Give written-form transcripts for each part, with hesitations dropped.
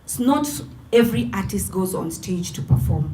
It's not every artist goes on stage to perform.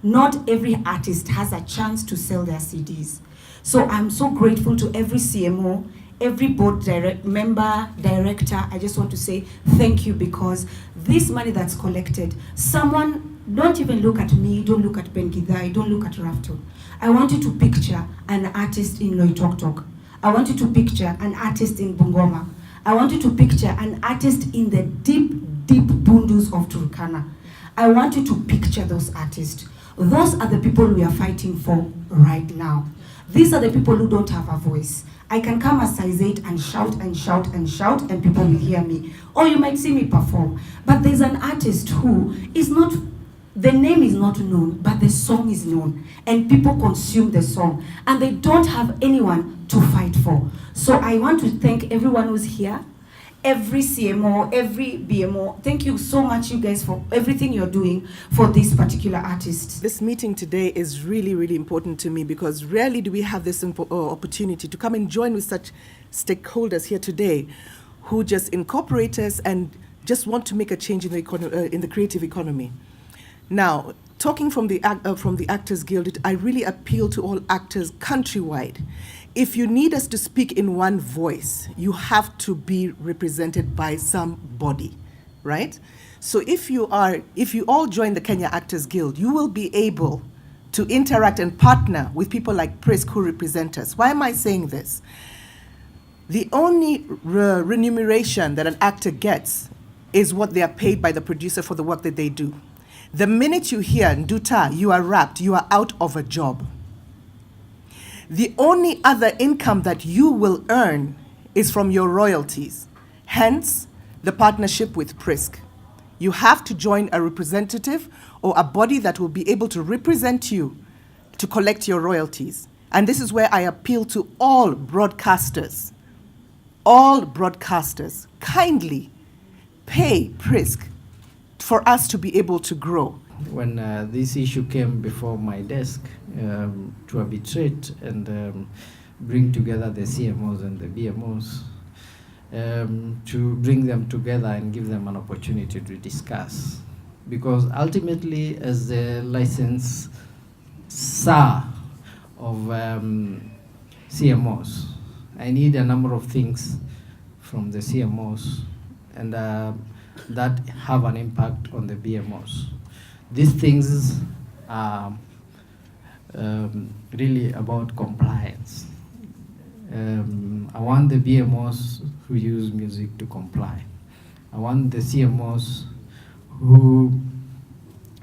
Not every artist has a chance to sell their CDs. So I'm so grateful to every CMO, every board member, director. I just want to say thank you, because this money that's collected, someone, don't even look at me, don't look at Ben Githai, don't look at Rafton. I want you to picture an artist in Loitoktok. I want you to picture an artist in Bungoma. I want you to picture an artist in the deep, deep bundus of Turkana. I want you to picture those artists. Those are the people we are fighting for right now. These are the people who don't have a voice. I can come as size 8 and shout and shout and shout, and people will hear me. Or you might see me perform. But there's an artist who is not, the name is not known, but the song is known. And people consume the song. And they don't have anyone to fight for. So I want to thank everyone who's here. Every CMO, every BMO, thank you so much, you guys, for everything you're doing for this particular artist. This meeting today is really, really important to me, because rarely do we have this opportunity to come and join with such stakeholders here today who just incorporate us and just want to make a change in the creative economy. Now, talking from the Actors Guild, I really appeal to all actors countrywide. If you need us to speak in one voice, you have to be represented by somebody, right? So if you all join the Kenya Actors Guild, you will be able to interact and partner with people like Prisk who represent us. Why am I saying this? The only remuneration that an actor gets is what they are paid by the producer for the work that they do. The minute you hear Nduta, you are wrapped, you are out of a job. The only other income that you will earn is from your royalties. Hence, the partnership with Prisk. You have to join a representative or a body that will be able to represent you to collect your royalties. And this is where I appeal to all broadcasters. All broadcasters, kindly pay Prisk for us to be able to grow. When this issue came before my desk, to arbitrate and bring together the CMOs and the BMOs, to bring them together and give them an opportunity to discuss. Because ultimately, as the licensor of CMOs, I need a number of things from the CMOs and that have an impact on the BMOs. These things are really about compliance. I want the BMOs who use music to comply. I want the CMOs whom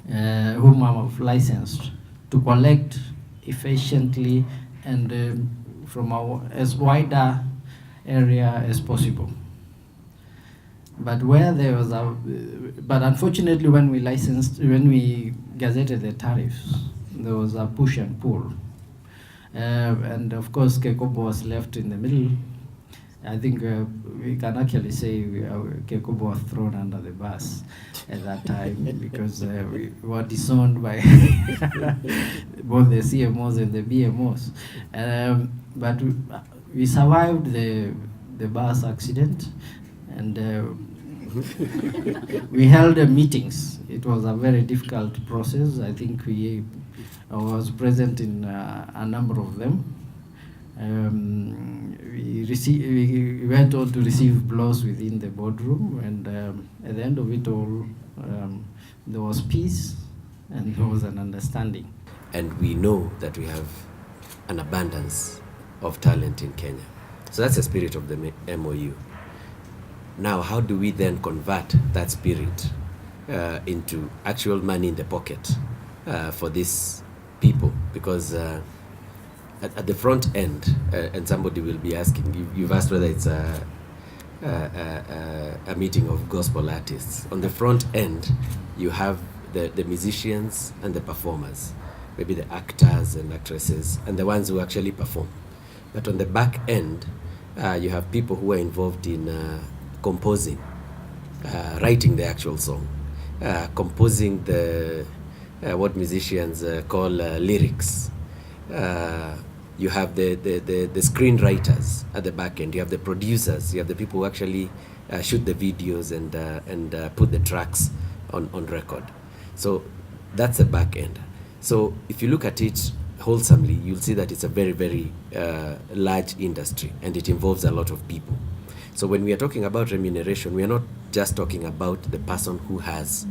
I'm licensed to collect efficiently and from as wider area as possible. But where there was but unfortunately, when we gazetted the tariffs, there was a push and pull, and of course, Kekobo was left in the middle. I think we can actually say Kekobo was thrown under the bus at that time because we were disowned by both the CMOs and the BMOs. But we survived the bus accident, and we held meetings. It was a very difficult process. I think I was present in a number of them. We went on to receive blows within the boardroom, and at the end of it all, there was peace and there was an understanding. And we know that we have an abundance of talent in Kenya. So that's the spirit of the MOU. Now, how do we then convert that spirit into actual money in the pocket for these people? Because at the front end, and somebody will be asking, you've asked whether it's a meeting of gospel artists. On the front end, you have the musicians and the performers, maybe the actors and actresses, and the ones who actually perform. But on the back end, you have people who are involved in composing, writing the actual song, composing the what musicians call lyrics. You have the screenwriters at the back end. You have the producers. You have the people who actually shoot the videos and put the tracks on record. So that's the back end. So if you look at it wholesomely, you'll see that it's a very, very large industry, and it involves a lot of people. So when we are talking about remuneration, we are not just talking about the person who has,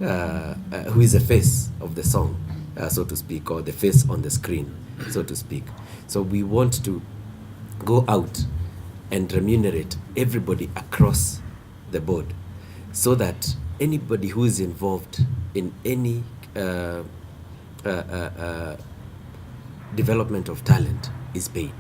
who is the face of the song, so to speak, or the face on the screen, so to speak. So we want to go out and remunerate everybody across the board, so that anybody who is involved in any development of talent is paid.